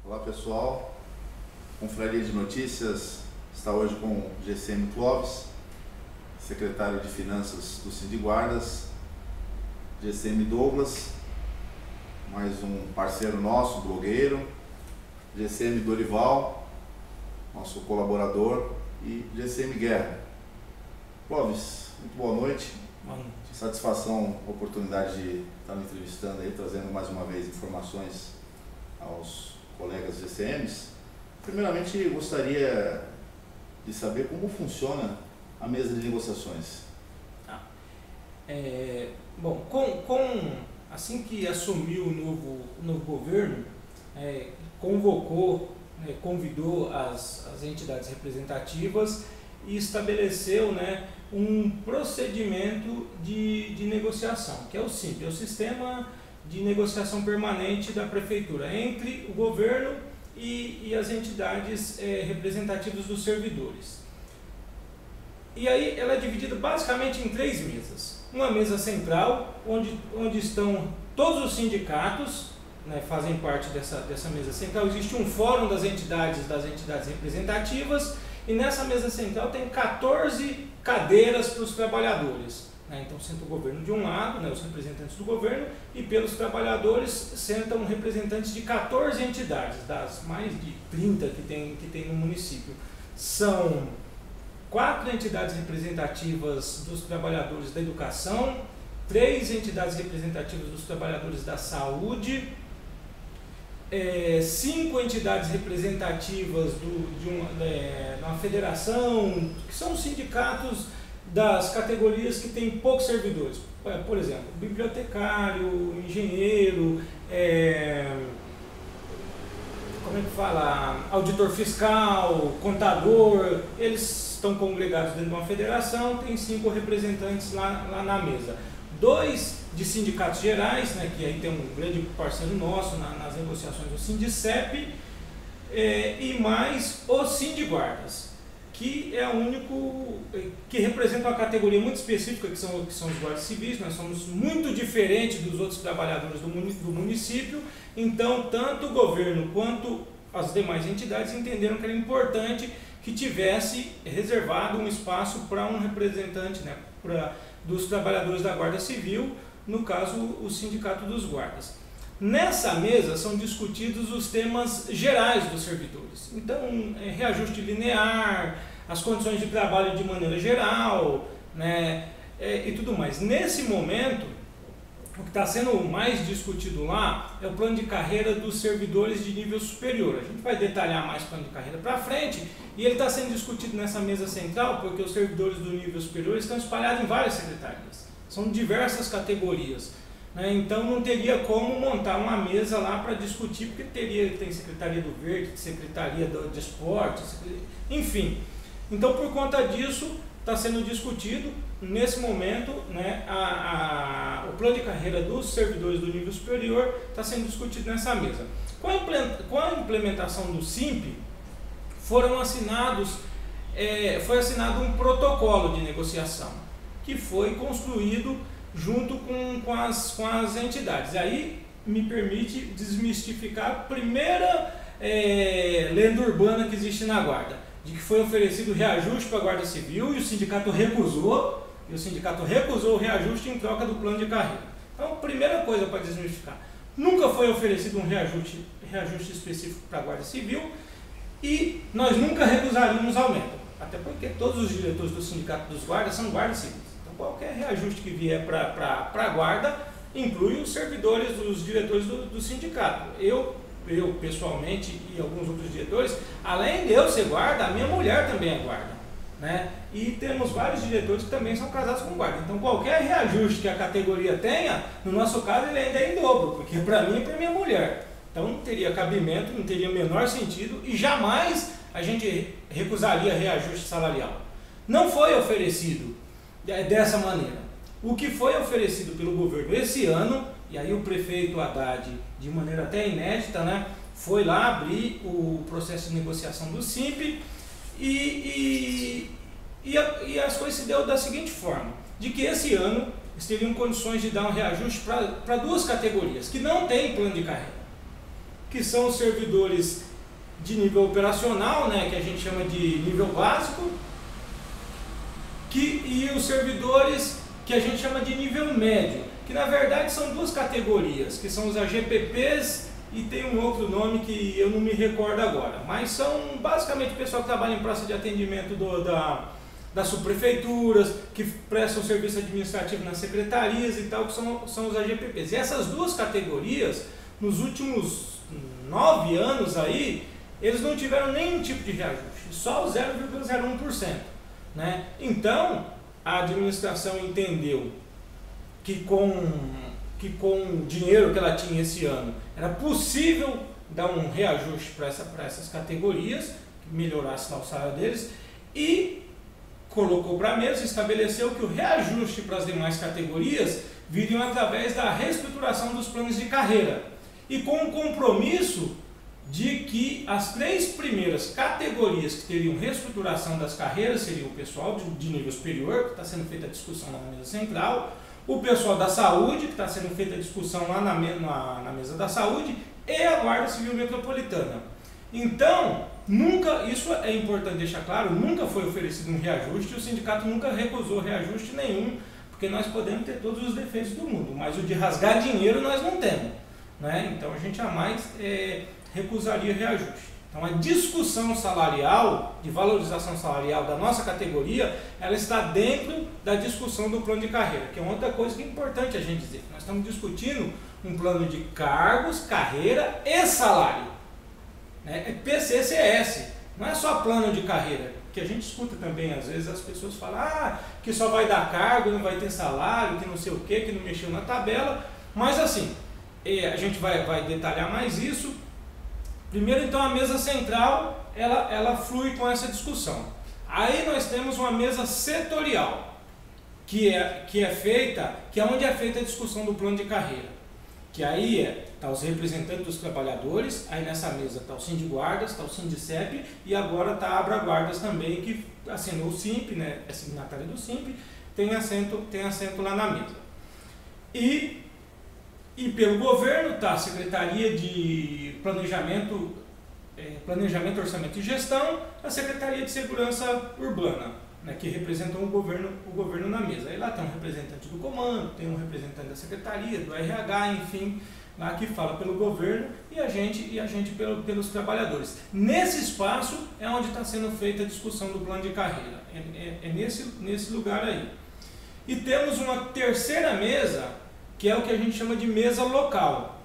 Olá pessoal, Confraria de Notícias está hoje com o GCM Clóvis, secretário de Finanças do Sindiguardas, GCM Douglas, mais um parceiro nosso, blogueiro, GCM Dorival, nosso colaborador, e GCM Guerra. Clóvis, muito boa noite. Boa noite. Satisfação, oportunidade de estar me entrevistando aí, trazendo mais uma vez informações aos colegas GCMs. Primeiramente, gostaria de saber como funciona a mesa de negociações. Bom, assim que assumiu o novo governo, convidou as entidades representativas e estabeleceu, um procedimento de negociação, que é o SIMP, é o Sistema de Negociação Permanente da Prefeitura, entre o governo e as entidades representativas dos servidores. E aí ela é dividida basicamente em 3 mesas. Uma mesa central, onde estão todos os sindicatos, fazem parte dessa mesa central. Existe um fórum das entidades representativas, e nessa mesa central tem 14 cadeiras para os trabalhadores. Então senta o governo de um lado, os representantes do governo, e pelos trabalhadores sentam representantes de 14 entidades, das mais de 30 que tem no município. São 4 entidades representativas dos trabalhadores da educação, 3 entidades representativas dos trabalhadores da saúde, 5 entidades representativas de uma federação, que são os sindicatos das categorias que têm poucos servidores. Por exemplo, bibliotecário, engenheiro, auditor fiscal, contador. Eles estão congregados dentro de uma federação, tem 5 representantes lá na mesa. 2 de sindicatos gerais, que aí tem um grande parceiro nosso nas negociações, o Sindicep, e mais os Sindiguardas, que é o único que representa uma categoria muito específica, que são os guardas civis. Nós somos muito diferentes dos outros trabalhadores do município, então tanto o governo quanto as demais entidades entenderam que era importante que tivesse reservado um espaço para um representante, dos trabalhadores da Guarda Civil, no caso o Sindicato dos Guardas. Nessa mesa são discutidos os temas gerais dos servidores, então reajuste linear, as condições de trabalho de maneira geral, e tudo mais. Nesse momento, o que está sendo mais discutido lá é o plano de carreira dos servidores de nível superior. A gente vai detalhar mais o plano de carreira para frente, e ele está sendo discutido nessa mesa central porque os servidores do nível superior estão espalhados em várias secretarias, são diversas categorias. Então não teria como montar uma mesa lá para discutir, porque tem Secretaria do Verde, Secretaria de Esportes, enfim. Então, por conta disso, está sendo discutido nesse momento, o plano de carreira dos servidores do nível superior está sendo discutido nessa mesa. Com a implementação do SIMP, foi assinado um protocolo de negociação, que foi construído junto com as entidades. Aí me permite desmistificar a primeira lenda urbana que existe na Guarda, de que foi oferecido reajuste para a Guarda Civil e o sindicato recusou, o reajuste em troca do plano de carreira. Então, primeira coisa para desmistificar, nunca foi oferecido um reajuste específico para a Guarda Civil, e nós nunca recusaríamos aumento, até porque todos os diretores do Sindicato dos Guardas são guardas civis. Qualquer reajuste que vier para a guarda inclui os servidores, os diretores do sindicato. Eu pessoalmente e alguns outros diretores, além de eu ser guarda, a minha mulher também é guarda. E temos vários diretores que também são casados com guarda. Então qualquer reajuste que a categoria tenha, no nosso caso ele ainda é em dobro, porque para mim e para minha mulher. Então não teria cabimento, não teria o menor sentido, e jamais a gente recusaria reajuste salarial. Não foi oferecido dessa maneira. O que foi oferecido pelo governo esse ano, e aí o prefeito Haddad, de maneira até inédita, foi lá abrir o processo de negociação do SIMP, e as coisas se deu da seguinte forma, de que esse ano eles teriam condições de dar um reajuste para 2 categorias que não têm plano de carreira. que são os servidores de nível operacional, né, que a gente chama de nível básico, e os servidores que a gente chama de nível médio, que na verdade são duas categorias, que são os AGPPs e tem um outro nome que eu não me recordo agora, mas são basicamente o pessoal que trabalha em praça de atendimento das subprefeituras, que prestam serviço administrativo nas secretarias e tal, que são os AGPPs. E essas duas categorias, nos últimos 9 anos aí, eles não tiveram nenhum tipo de reajuste, só o 0,01%. Né? Então, a administração entendeu que com o dinheiro que ela tinha esse ano, era possível dar um reajuste para essas categorias, que melhorasse lá o salário deles, e colocou para a mesa, estabeleceu que o reajuste para as demais categorias viriam através da reestruturação dos planos de carreira, e com o compromisso de que as 3 primeiras categorias que teriam reestruturação das carreiras seriam o pessoal de nível superior, que está sendo feita a discussão lá na mesa central, o pessoal da saúde, que está sendo feita a discussão lá na mesa da saúde, e a Guarda Civil Metropolitana. Então, nunca, isso é importante deixar claro, nunca foi oferecido um reajuste, o sindicato nunca recusou reajuste nenhum, porque nós podemos ter todos os defeitos do mundo, mas o de rasgar dinheiro nós não temos. Né? Então a gente jamais recusaria reajuste. Então a discussão salarial, de valorização salarial da nossa categoria, ela está dentro da discussão do plano de carreira, que é outra coisa que é importante a gente dizer. Nós estamos discutindo um plano de cargos, carreira e salário. Né? É PCCS, não é só plano de carreira, que a gente escuta também, às vezes as pessoas falam que só vai dar cargo, não vai ter salário, que não sei o que não mexeu na tabela, mas assim, a gente vai detalhar mais isso. Primeiro, então, a mesa central, ela flui com essa discussão. Aí nós temos uma mesa setorial, que é onde é feita a discussão do plano de carreira. Que aí tá os representantes dos trabalhadores, aí nessa mesa está o Sindiguardas, está o Sindicep, e agora está a Abraguardas também, que assinou o SIMP, né, é signatária do SIMP, tem assento lá na mesa. E pelo governo está a Secretaria de Planejamento, Orçamento e Gestão, a Secretaria de Segurança Urbana, né, que representam o governo na mesa. Aí lá tem um representante do comando, tem um representante da Secretaria, do RH, enfim, lá que fala pelo governo e a gente pelos trabalhadores. Nesse espaço é onde está sendo feita a discussão do plano de carreira, é nesse lugar aí. E temos uma terceira mesa, que é o que a gente chama de mesa local,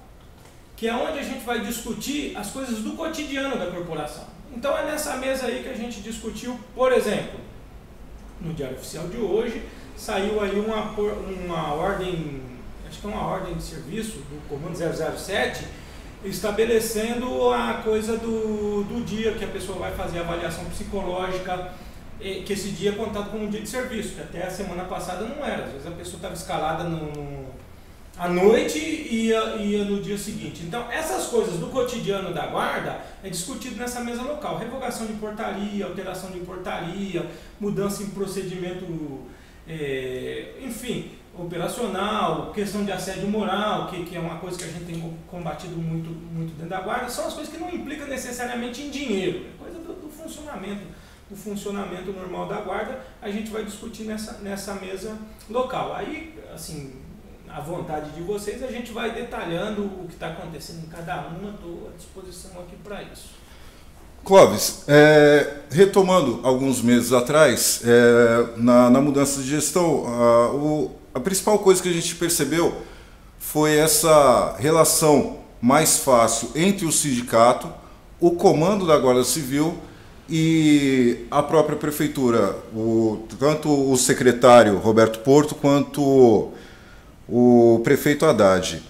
que é onde a gente vai discutir as coisas do cotidiano da corporação. Então é nessa mesa aí que a gente discutiu, por exemplo, no Diário Oficial de hoje, saiu aí uma ordem, acho que é uma ordem de serviço do Comando 007, estabelecendo a coisa do dia que a pessoa vai fazer a avaliação psicológica, que esse dia é contado como um dia de serviço, que até a semana passada não era. Às vezes a pessoa estava escalada à noite e ia no dia seguinte. Então, essas coisas do cotidiano da guarda é discutido nessa mesa local. Revogação de portaria, alteração de portaria, mudança em procedimento, enfim, operacional, questão de assédio moral, que é uma coisa que a gente tem combatido muito, muito dentro da guarda. São as coisas que não implicam necessariamente em dinheiro, é coisa do funcionamento normal da guarda. A gente vai discutir nessa mesa local. Aí, assim, à vontade de vocês, a gente vai detalhando o que está acontecendo em cada uma. Estou à disposição aqui para isso. Clóvis, retomando alguns meses atrás, na mudança de gestão, a principal coisa que a gente percebeu foi essa relação mais fácil entre o sindicato, o comando da Guarda Civil e a própria prefeitura, tanto o secretário Roberto Porto quanto o prefeito Haddad.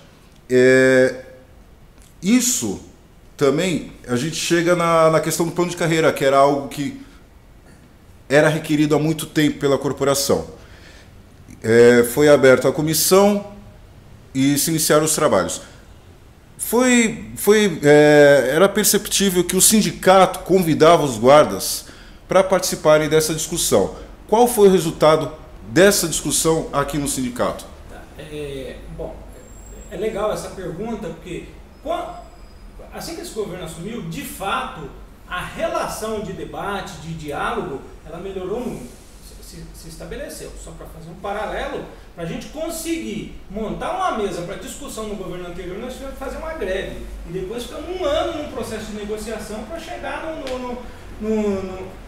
Isso também, a gente chega na questão do plano de carreira, que era algo que era requerido há muito tempo pela corporação. Foi aberta a comissão e se iniciaram os trabalhos. Era perceptível que o sindicato convidava os guardas para participarem dessa discussão. Qual foi o resultado dessa discussão aqui no sindicato? Bom, é legal essa pergunta, porque assim que esse governo assumiu, de fato, a relação de debate, de diálogo, ela melhorou muito, se estabeleceu. Só para fazer um paralelo, para a gente conseguir montar uma mesa para discussão no governo anterior, nós tivemos que fazer uma greve. E depois ficamos um ano num processo de negociação para chegar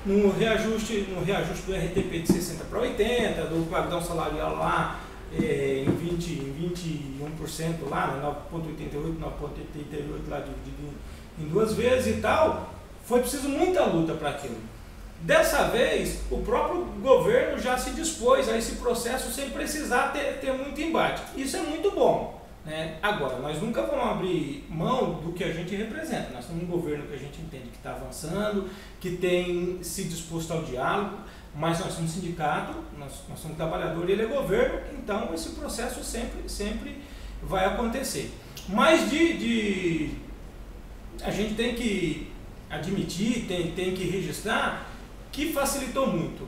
no reajuste do RTP de 60 para 80, do padrão salarial lá em 21% lá, 9,88, 9,88 lá dividido em 2 vezes e tal. Foi preciso muita luta para aquilo. Dessa vez, o próprio governo já se dispôs a esse processo sem precisar ter muito embate. Isso é muito bom, né? Agora, nós nunca vamos abrir mão do que a gente representa. Nós temos um governo que a gente entende que está avançando, que tem se disposto ao diálogo, mas nós somos sindicato, nós somos trabalhador e ele é governo, então esse processo sempre vai acontecer. Mas a gente tem que admitir, tem que registrar que facilitou muito.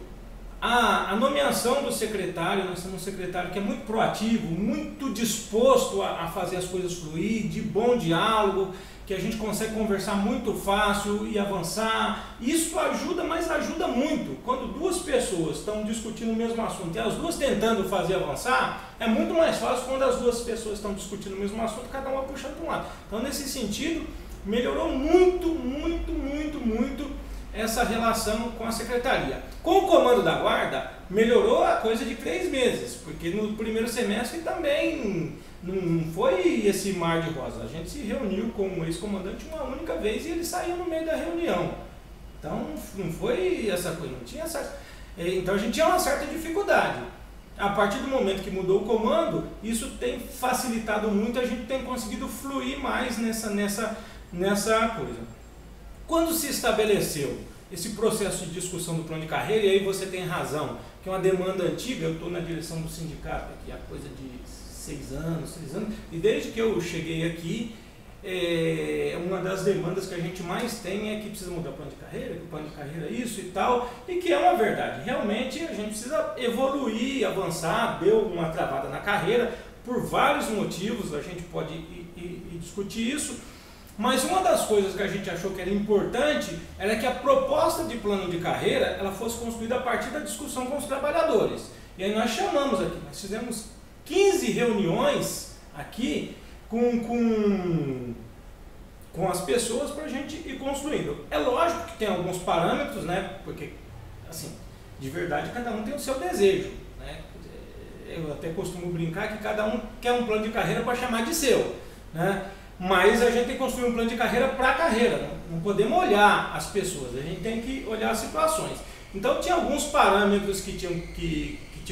A nomeação do secretário, nós temos um secretário que é muito proativo, muito disposto a fazer as coisas fluir, de bom diálogo, que a gente consegue conversar muito fácil e avançar. Isso ajuda, mas ajuda muito. Quando duas pessoas estão discutindo o mesmo assunto e as duas tentando fazer avançar, é muito mais fácil quando as duas pessoas estão discutindo o mesmo assunto, cada uma puxando para um lado. Então, nesse sentido, melhorou muito essa relação com a secretaria. Com o comando da guarda, melhorou a coisa de 3 meses, porque no primeiro semestre também não foi esse mar de rosa. A gente se reuniu com o ex-comandante uma única vez e ele saiu no meio da reunião. Então não foi essa coisa, não tinha essa... Então a gente tinha uma certa dificuldade. A partir do momento que mudou o comando, isso tem facilitado muito, a gente tem conseguido fluir mais nessa coisa. Quando se estabeleceu esse processo de discussão do plano de carreira, e aí você tem razão, que é uma demanda antiga, eu estou na direção do sindicato aqui há coisa de 6 anos, e desde que eu cheguei aqui, uma das demandas que a gente mais tem é que precisa mudar o plano de carreira, que o plano de carreira é isso e tal, e que é uma verdade. Realmente a gente precisa evoluir, avançar, deu uma travada na carreira, por vários motivos, a gente pode ir discutir isso. Mas uma das coisas que a gente achou que era importante era que a proposta de plano de carreira ela fosse construída a partir da discussão com os trabalhadores. E aí nós chamamos aqui, nós fizemos 15 reuniões aqui com as pessoas para a gente ir construindo. É lógico que tem alguns parâmetros, né? Porque, assim, de verdade cada um tem o seu desejo, né? Eu até costumo brincar que cada um quer um plano de carreira para chamar de seu, né? Mas a gente tem que construir um plano de carreira para a carreira, não podemos olhar as pessoas, a gente tem que olhar as situações. Então tinha alguns parâmetros que tinham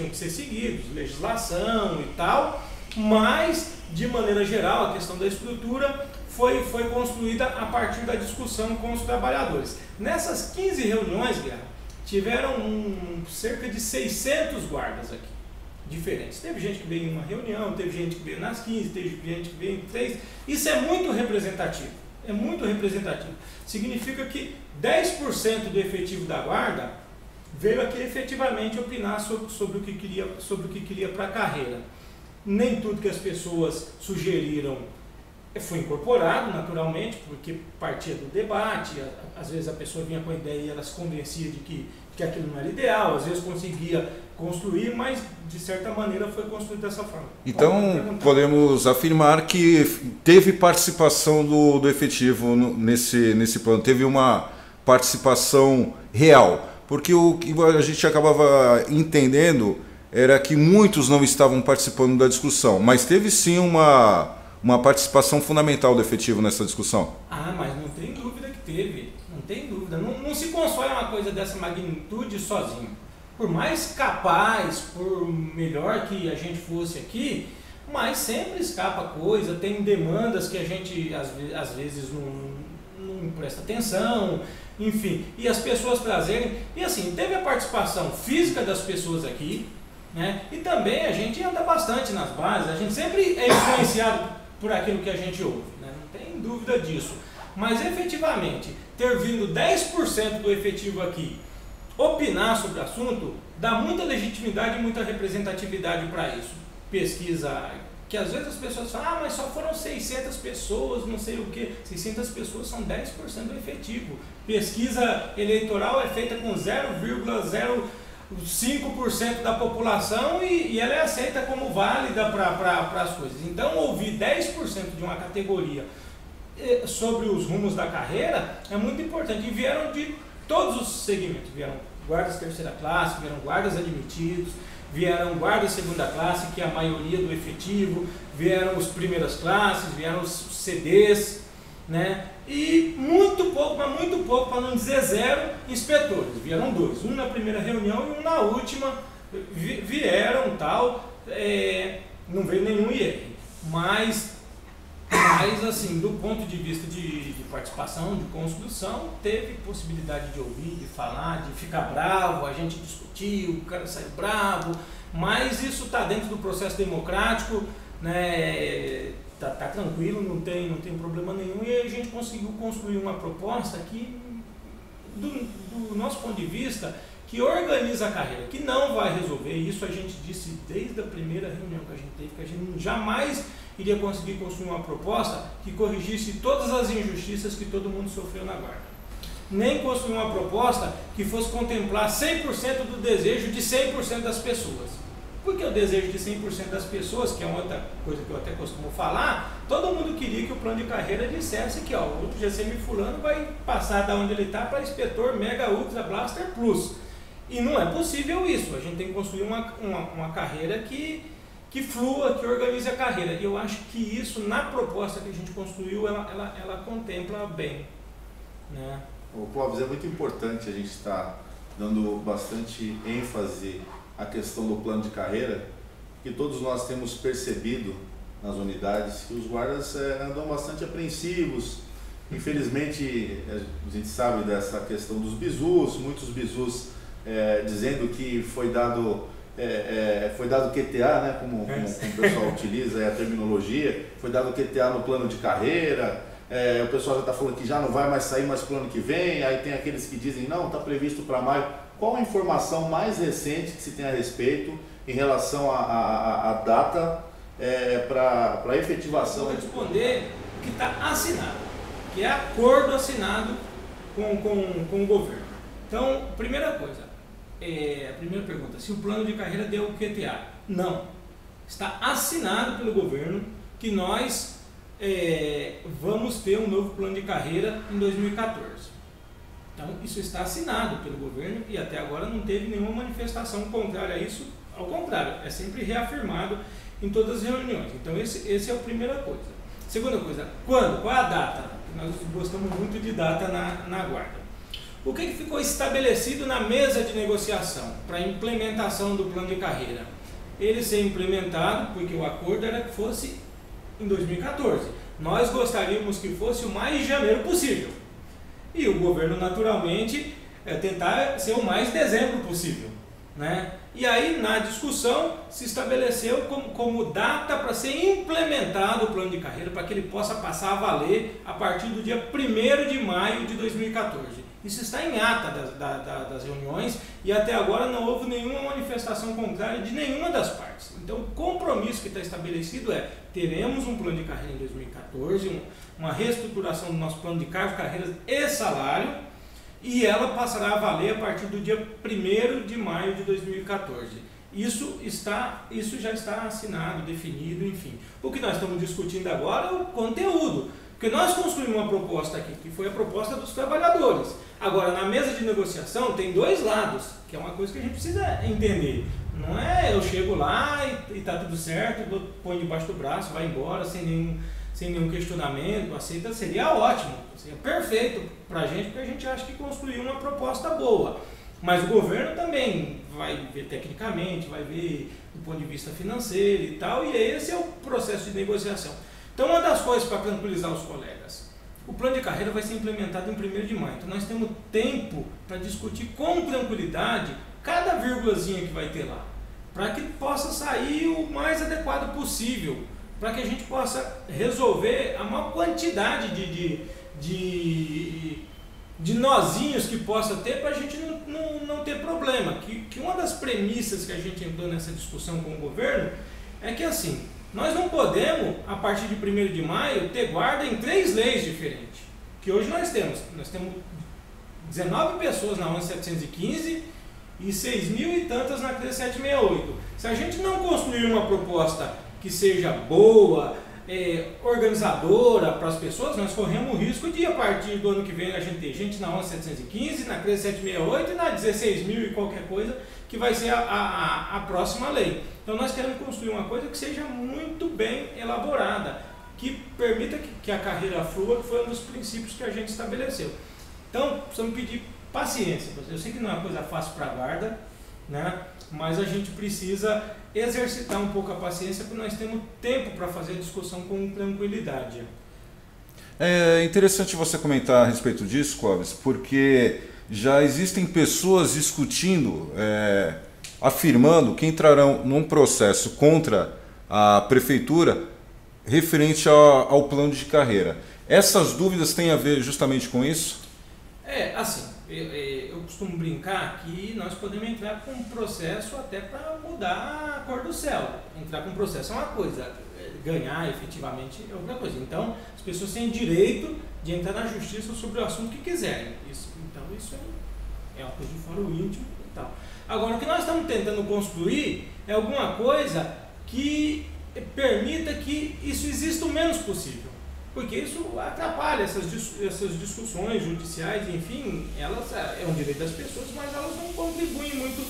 que ser seguidos, legislação e tal, mas de maneira geral a questão da estrutura foi construída a partir da discussão com os trabalhadores. Nessas 15 reuniões, Guilherme, tiveram cerca de 600 guardas aqui. Diferentes. Teve gente que veio em uma reunião, teve gente que veio nas 15, teve gente que veio em 3. Isso é muito representativo. É muito representativo. Significa que 10% do efetivo da guarda veio aqui efetivamente opinar sobre o que queria para a carreira. Nem tudo que as pessoas sugeriram foi incorporado, naturalmente, porque partia do debate. Às vezes a pessoa vinha com a ideia e ela se convencia de que aquilo não era ideal, às vezes conseguia construir, mas de certa maneira foi construído dessa forma. Então podemos afirmar que teve participação do efetivo nesse plano, teve uma participação real, porque o que a gente acabava entendendo era que muitos não estavam participando da discussão, mas teve sim uma participação fundamental do efetivo nessa discussão. Mas não tem dúvida que teve, não tem dúvida. Não se constrói uma coisa dessa magnitude sozinho. Por mais capaz, por melhor que a gente fosse aqui, mas sempre escapa coisa, tem demandas que a gente às vezes não presta atenção, enfim. E as pessoas trazerem, e assim, teve a participação física das pessoas aqui, né? E também a gente anda bastante nas bases, a gente sempre é influenciado por aquilo que a gente ouve, né? Não tem dúvida disso. Mas efetivamente, ter vindo 10% do efetivo aqui opinar sobre o assunto, dá muita legitimidade e muita representatividade para isso. Pesquisa que às vezes as pessoas falam, mas só foram 600 pessoas, não sei o que. 600 pessoas são 10% do efetivo. Pesquisa eleitoral é feita com 0,05% da população e ela é aceita como válida para as coisas. Então, ouvir 10% de uma categoria sobre os rumos da carreira é muito importante. E vieram de todos os segmentos. Vieram guardas terceira classe, vieram guardas admitidos, vieram guardas segunda classe, que é a maioria do efetivo, vieram os primeiras classes, vieram os CDs, né? E muito pouco, para não dizer zero, inspetores. Vieram 2, um na primeira reunião e um na última, vieram tal, não veio nenhum IR. Mas assim, do ponto de vista de participação, de construção, teve possibilidade de ouvir, de falar, de ficar bravo, a gente discutiu, o cara saiu bravo, mas isso está dentro do processo democrático, né? Tá tranquilo, não tem problema nenhum, e a gente conseguiu construir uma proposta que, do nosso ponto de vista, que organiza a carreira, que não vai resolver, isso a gente disse desde a primeira reunião que a gente teve, que a gente jamais iria conseguir construir uma proposta que corrigisse todas as injustiças que todo mundo sofreu na guarda. Nem construir uma proposta que fosse contemplar 100% do desejo de 100% das pessoas. Porque o desejo de 100% das pessoas, que é uma outra coisa que eu até costumo falar, todo mundo queria que o plano de carreira dissesse que o GCM fulano vai passar da onde ele está para inspetor Mega Ultra Blaster Plus. E não é possível isso, a gente tem que construir uma carreira que flua, que organize a carreira. E eu acho que isso, na proposta que a gente construiu, ela contempla bem, né? O Clóvis, é muito importante a gente estar dando bastante ênfase à questão do plano de carreira, que todos nós temos percebido nas unidades que os guardas andam bastante apreensivos. Infelizmente, a gente sabe dessa questão dos bizus, muitos bizus dizendo que foi dado QTA, né, como o pessoal utiliza a terminologia, foi dado QTA no plano de carreira, o pessoal já está falando que já não vai mais sair mais para o ano que vem, aí tem aqueles que dizem não, está previsto para maio. Qual a informação mais recente que se tem a respeito em relação à data para efetivação? Eu vou responder o que está assinado, que é acordo assinado com o governo. Então, primeira coisa, a primeira pergunta, se o plano de carreira deu o QTA? Não. Está assinado pelo governo que nós vamos ter um novo plano de carreira em 2014. Então, isso está assinado pelo governo e até agora não teve nenhuma manifestação contrária a isso. Ao contrário, é sempre reafirmado em todas as reuniões. Então, esse é a primeira coisa. Segunda coisa, quando? Qual é a data? Nós gostamos muito de data na guarda. O que ficou estabelecido na mesa de negociação para a implementação do plano de carreira? Ele ser implementado, porque o acordo era que fosse em 2014. Nós gostaríamos que fosse o mais de janeiro possível. E o governo, naturalmente, tentar ser o mais dezembro possível, né? E aí, na discussão, se estabeleceu como data para ser implementado o plano de carreira, para que ele possa passar a valer a partir do dia 1º de maio de 2014. Isso está em ata das reuniões e até agora não houve nenhuma manifestação contrária de nenhuma das partes. Então, o compromisso que está estabelecido teremos um plano de carreira em 2014, uma reestruturação do nosso plano de cargos, carreiras e salário, e ela passará a valer a partir do dia 1º de maio de 2014. Isso já está assinado, definido, enfim. O que nós estamos discutindo agora é o conteúdo, porque nós construímos uma proposta aqui, que foi a proposta dos trabalhadores. Agora, na mesa de negociação tem dois lados, que é uma coisa que a gente precisa entender. Não é eu chego lá e está tudo certo, põe debaixo do braço, vai embora sem nenhum questionamento, aceita, seria ótimo, seria perfeito para a gente, porque a gente acha que construiu uma proposta boa. Mas o governo também vai ver tecnicamente, vai ver do ponto de vista financeiro e tal, e esse é o processo de negociação. Então, uma das coisas para tranquilizar os colegas, o plano de carreira vai ser implementado em 1º de maio, então nós temos tempo para discutir com tranquilidade cada vírgulazinha que vai ter lá, para que possa sair o mais adequado possível, para que a gente possa resolver a maior quantidade de nozinhos que possa ter, para a gente não ter problema. Que uma das premissas que a gente entrou nessa discussão com o governo é que, assim, Nós não podemos, a partir de 1º de maio, ter guarda em 3 leis diferentes. Que hoje nós temos 19 pessoas na 11.715 e 6.000 e tantas na 13.768. Se a gente não construir uma proposta que seja boa, organizadora para as pessoas, nós corremos o risco de, a partir do ano que vem, a gente ter gente na 11.715, na 13.768 e na 16.000 e qualquer coisa, que vai ser a próxima lei. Então nós queremos construir uma coisa que seja muito bem elaborada, que permita que a carreira flua, que foi um dos princípios que a gente estabeleceu. Então, precisamos pedir paciência. Eu sei que não é uma coisa fácil para a guarda, né? Mas a gente precisa exercitar um pouco a paciência, porque nós temos tempo para fazer a discussão com tranquilidade. É interessante você comentar a respeito disso, Clóvis, porque já existem pessoas discutindo, afirmando que entrarão num processo contra a prefeitura referente ao plano de carreira. Essas dúvidas têm a ver justamente com isso? Assim, eu costumo brincar que nós podemos entrar com um processo até para mudar a cor do céu. Entrar com um processo é uma coisa, ganhar efetivamente é outra coisa. Então, as pessoas têm direito de entrar na justiça sobre o assunto que quiserem. Isso é uma coisa de fora o íntimo e tal. Agora, o que nós estamos tentando construir é alguma coisa que permita que isso exista o menos possível. Porque isso atrapalha essas discussões judiciais, enfim, elas é um direito das pessoas, mas elas não contribuem muito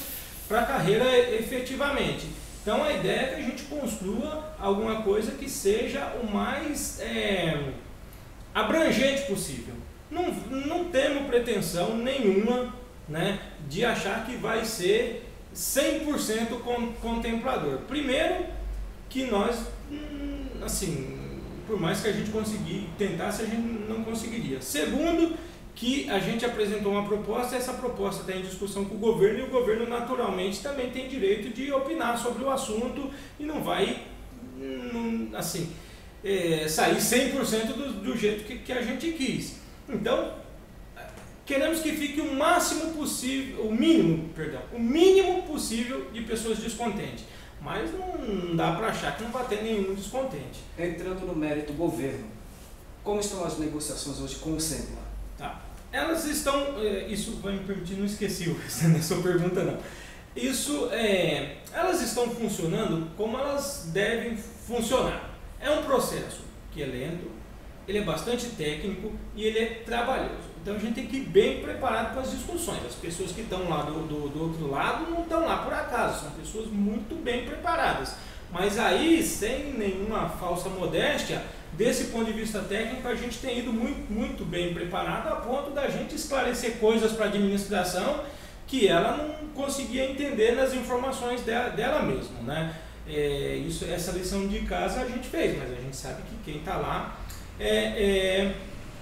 para a carreira efetivamente. Então a ideia é que a gente construa alguma coisa que seja o mais abrangente possível. Não temos pretensão nenhuma, né, de achar que vai ser 100% contemplador. Primeiro, que nós, assim, por mais que a gente tentasse, a gente não conseguiria. Segundo, que a gente apresentou uma proposta, essa proposta está em discussão com o governo, e o governo naturalmente também tem direito de opinar sobre o assunto e não vai sair 100% do jeito que a gente quis. Então, queremos que fique o mínimo possível de pessoas descontentes. Mas não dá para achar que não vai ter nenhum descontente. Entrando no mérito do governo, como estão as negociações hoje com o SEMPLA? Tá. Elas estão, isso vai me permitir, não esqueci essa sua pergunta não. Elas estão funcionando como elas devem funcionar. É um processo que é lento, ele é bastante técnico e ele é trabalhoso. Então a gente tem que ir bem preparado para as discussões. As pessoas que estão lá do outro lado não estão lá por acaso, são pessoas muito bem preparadas. Mas aí, sem nenhuma falsa modéstia, desse ponto de vista técnico, a gente tem ido muito bem preparado a ponto da gente esclarecer coisas para a administração que ela não conseguia entender nas informações dela mesma, né? Essa lição de casa a gente fez, mas a gente sabe que quem está lá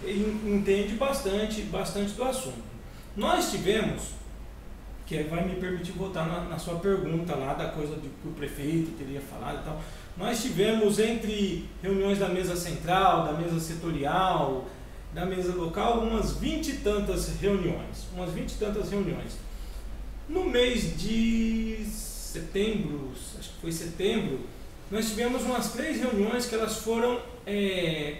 entende bastante do assunto. Nós tivemos, que vai me permitir voltar na sua pergunta lá da coisa que o prefeito teria falado e tal, nós tivemos entre reuniões da mesa central, da mesa setorial, da mesa local, umas 20 e tantas reuniões. No mês de setembro, acho que foi setembro, nós tivemos umas 3 reuniões que elas foram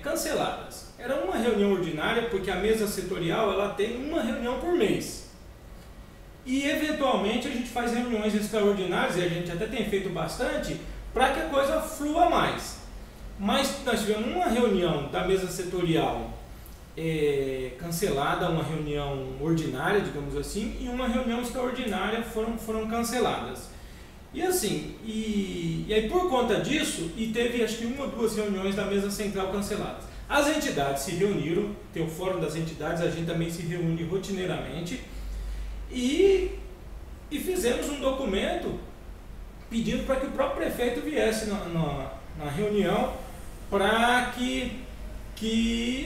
canceladas. Era uma reunião ordinária, porque a mesa setorial ela tem uma reunião por mês. E eventualmente a gente faz reuniões extraordinárias, e a gente até tem feito bastante, para que a coisa flua mais. Mas nós tivemos uma reunião da mesa setorial cancelada, uma reunião ordinária, digamos assim, e uma reunião extraordinária foram canceladas. E assim, e aí por conta disso, e teve acho que 1 ou 2 reuniões da mesa central canceladas. As entidades se reuniram, tem o fórum das entidades, a gente também se reúne rotineiramente, e fizemos um documento pedindo para que o próprio prefeito viesse na reunião para que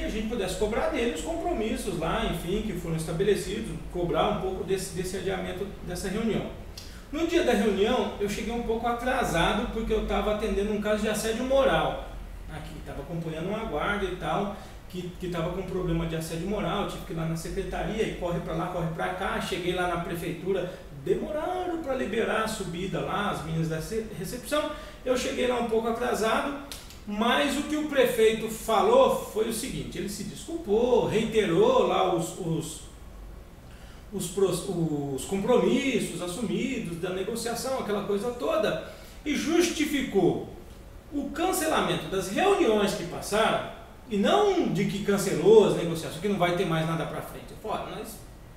a gente pudesse cobrar dele os compromissos lá, enfim, que foram estabelecidos, cobrar um pouco desse adiamento dessa reunião. No dia da reunião, eu cheguei um pouco atrasado porque eu estava atendendo um caso de assédio moral aqui, estava acompanhando uma guarda e tal, que estava com problema de assédio moral, tive que ir lá na secretaria e corre para lá, corre para cá, cheguei lá na prefeitura demoraram para liberar a subida lá, as minhas da recepção. Eu cheguei lá um pouco atrasado, mas o que o prefeito falou foi o seguinte: ele se desculpou, reiterou lá os compromissos assumidos da negociação, aquela coisa toda, e justificou o cancelamento das reuniões que passaram, e não de que cancelou as negociações, que não vai ter mais nada para frente. Nós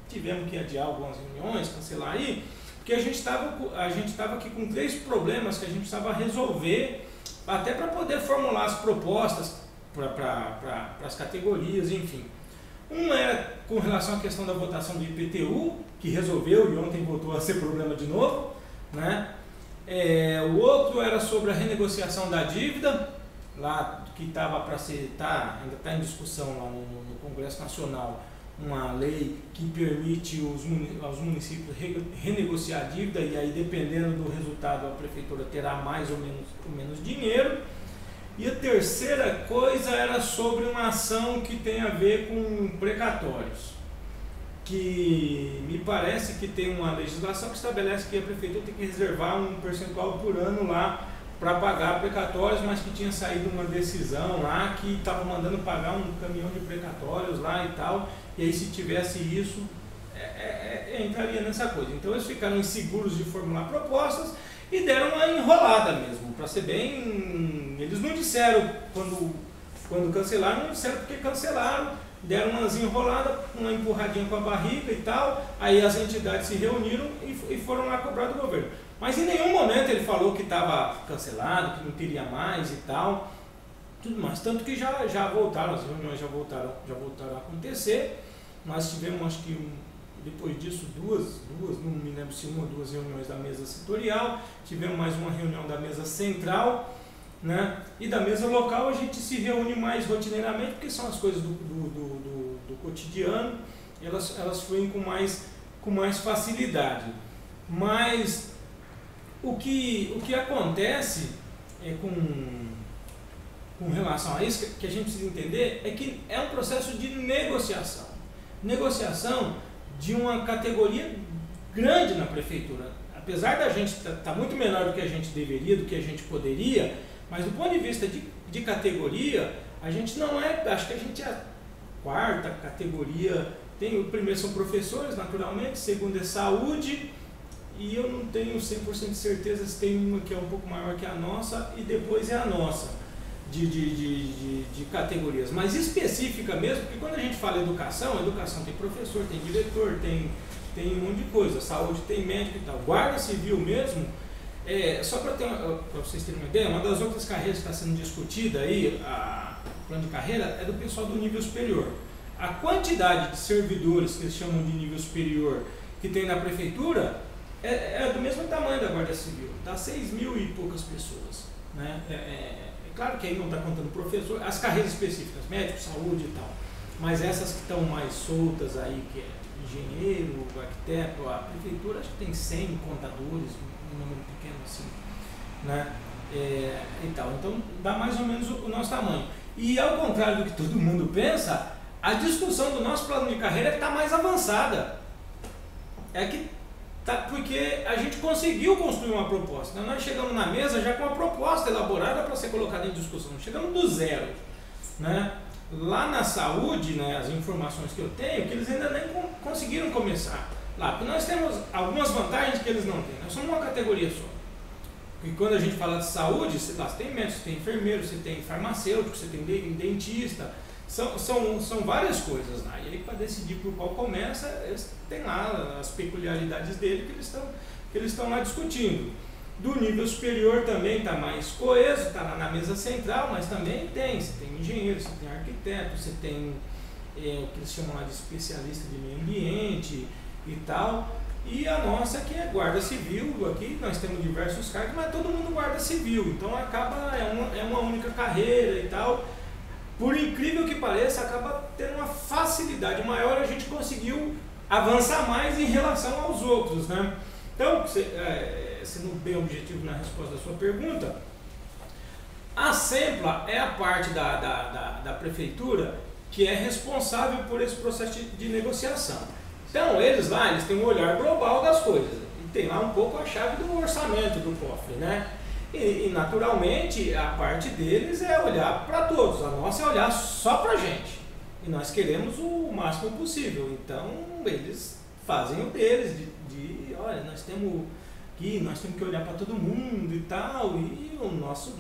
tivemos que adiar algumas reuniões, cancelar aí, porque a gente estava aqui com 3 problemas que a gente precisava resolver, até para poder formular as propostas para as categorias, enfim. Um era com relação à questão da votação do IPTU, que resolveu e ontem voltou a ser problema de novo, né? O outro era sobre a renegociação da dívida, lá que estava para ser, ainda está em discussão lá no Congresso Nacional, uma lei que permite aos municípios renegociar a dívida, e aí dependendo do resultado a prefeitura terá mais ou menos dinheiro. E a terceira coisa era sobre uma ação que tem a ver com precatórios, que me parece que tem uma legislação que estabelece que a prefeitura tem que reservar um percentual por ano lá para pagar precatórios, mas que tinha saído uma decisão lá que estava mandando pagar um caminhão de precatórios lá e tal, e aí se tivesse isso, entraria nessa coisa. Então eles ficaram inseguros de formular propostas e deram uma enrolada mesmo, para ser bem... Eles não disseram quando cancelaram, não disseram porque cancelaram, deram umas enroladas, uma empurradinha com a barriga e tal, aí as entidades se reuniram e foram lá cobrar do governo. Mas em nenhum momento ele falou que estava cancelado, que não teria mais e tal, tudo mais. Tanto que já voltaram, as reuniões já voltaram a acontecer. Nós tivemos, acho que depois disso, duas, não me lembro se 1 ou 2 reuniões da mesa setorial, tivemos mais uma reunião da mesa central, né? E da mesa local a gente se reúne mais rotineiramente, porque são as coisas do cotidiano, elas fluem com mais facilidade. Mas o que acontece com relação a isso, que a gente precisa entender, é que é um processo de negociação de uma categoria grande na prefeitura. Apesar da gente estar muito menor do que a gente deveria, do que a gente poderia, mas do ponto de vista de categoria, a gente não é, acho que a gente é a 4ª categoria. O primeiro são professores, naturalmente, segundo é saúde, e eu não tenho 100% de certeza se tem uma que é um pouco maior que a nossa, e depois é a nossa, de categorias. Mas específica mesmo, porque quando a gente fala educação tem professor, tem diretor, tem um monte de coisa, saúde tem médico e tal. Guarda civil mesmo, só para vocês terem uma ideia, uma das outras carreiras que está sendo discutida aí, o plano de carreira, é do pessoal do nível superior. A quantidade de servidores que eles chamam de nível superior que tem na prefeitura é do mesmo tamanho da Guarda Civil, dá 6 mil e poucas pessoas, né? Claro que aí não está contando professor, as carreiras específicas, médico, saúde e tal, mas essas que estão mais soltas aí, que é engenheiro, arquiteto, a prefeitura acho que tem 100 contadores, um número pequeno assim, né? E tal. Então dá mais ou menos o nosso tamanho. E ao contrário do que todo mundo pensa, a discussão do nosso plano de carreira está mais avançada. Porque a gente conseguiu construir uma proposta. Então, nós chegamos na mesa já com uma proposta elaborada para ser colocada em discussão. Chegamos do zero, né? Lá na saúde, né, as informações que eu tenho, que eles ainda nem conseguiram começar lá. Porque nós temos algumas vantagens que eles não têm. Nós somos uma categoria só. Porque quando a gente fala de saúde, você tem médico, você tem enfermeiro, você tem farmacêutico, você tem dentista. São várias coisas lá. E aí, para decidir por qual começa, eles têm lá as peculiaridades dele que eles estão lá discutindo. Do nível superior também está mais coeso, está lá na mesa central, mas também você tem engenheiro, você tem arquiteto, você tem o que eles chamam lá de especialista de meio ambiente e tal. E a nossa que é guarda civil, aqui nós temos diversos cargos, mas todo mundo guarda civil, então é uma única carreira e tal. Por incrível que pareça, acaba tendo uma facilidade maior, a gente conseguiu avançar mais em relação aos outros, né? Então, sendo bem objetivo na resposta da sua pergunta, a SEMPLA é a parte da prefeitura que é responsável por esse processo de negociação. Então, eles têm um olhar global das coisas. tem lá um pouco a chave do orçamento do cofre, né? E naturalmente a parte deles é olhar para todos, a nossa é olhar só para a gente. E nós queremos o máximo possível. Então eles fazem o deles, olha, nós temos que olhar para todo mundo e tal. E o nossa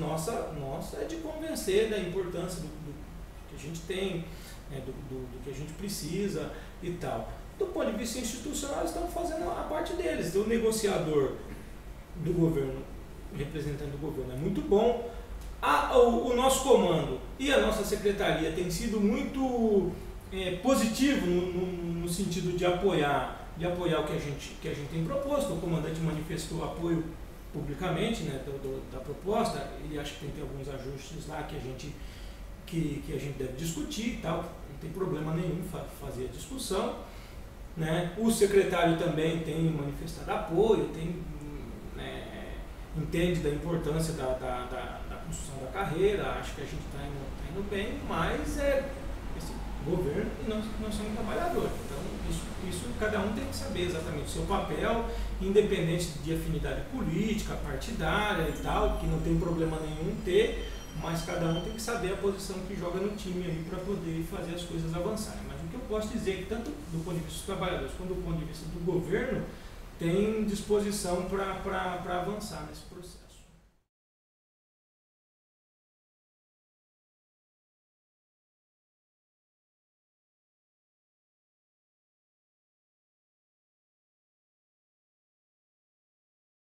é de convencer da importância do que a gente tem, né, do que a gente precisa e tal. Do ponto de vista institucional, eles estão fazendo a parte deles. O negociador do governo, representante do governo, é muito bom. O nosso comando e a nossa secretaria tem sido muito positivo no sentido de apoiar o que a gente tem proposto. O comandante manifestou apoio publicamente, né, da proposta. Ele acha que tem que ter alguns ajustes lá que a gente deve discutir e tal. Não tem problema nenhum fazer a discussão, né? O secretário também tem manifestado apoio, entende da importância da construção da carreira, acho que a gente está indo bem, mas esse governo e nós somos trabalhadores. Então, isso cada um tem que saber exatamente o seu papel, independente de afinidade política, partidária e tal, que não tem problema nenhum ter, mas cada um tem que saber a posição que joga no time aí para poder fazer as coisas avançarem. Mas o que eu posso dizer é que tanto do ponto de vista dos trabalhadores quanto do ponto de vista do governo, tem disposição para avançar nesse processo.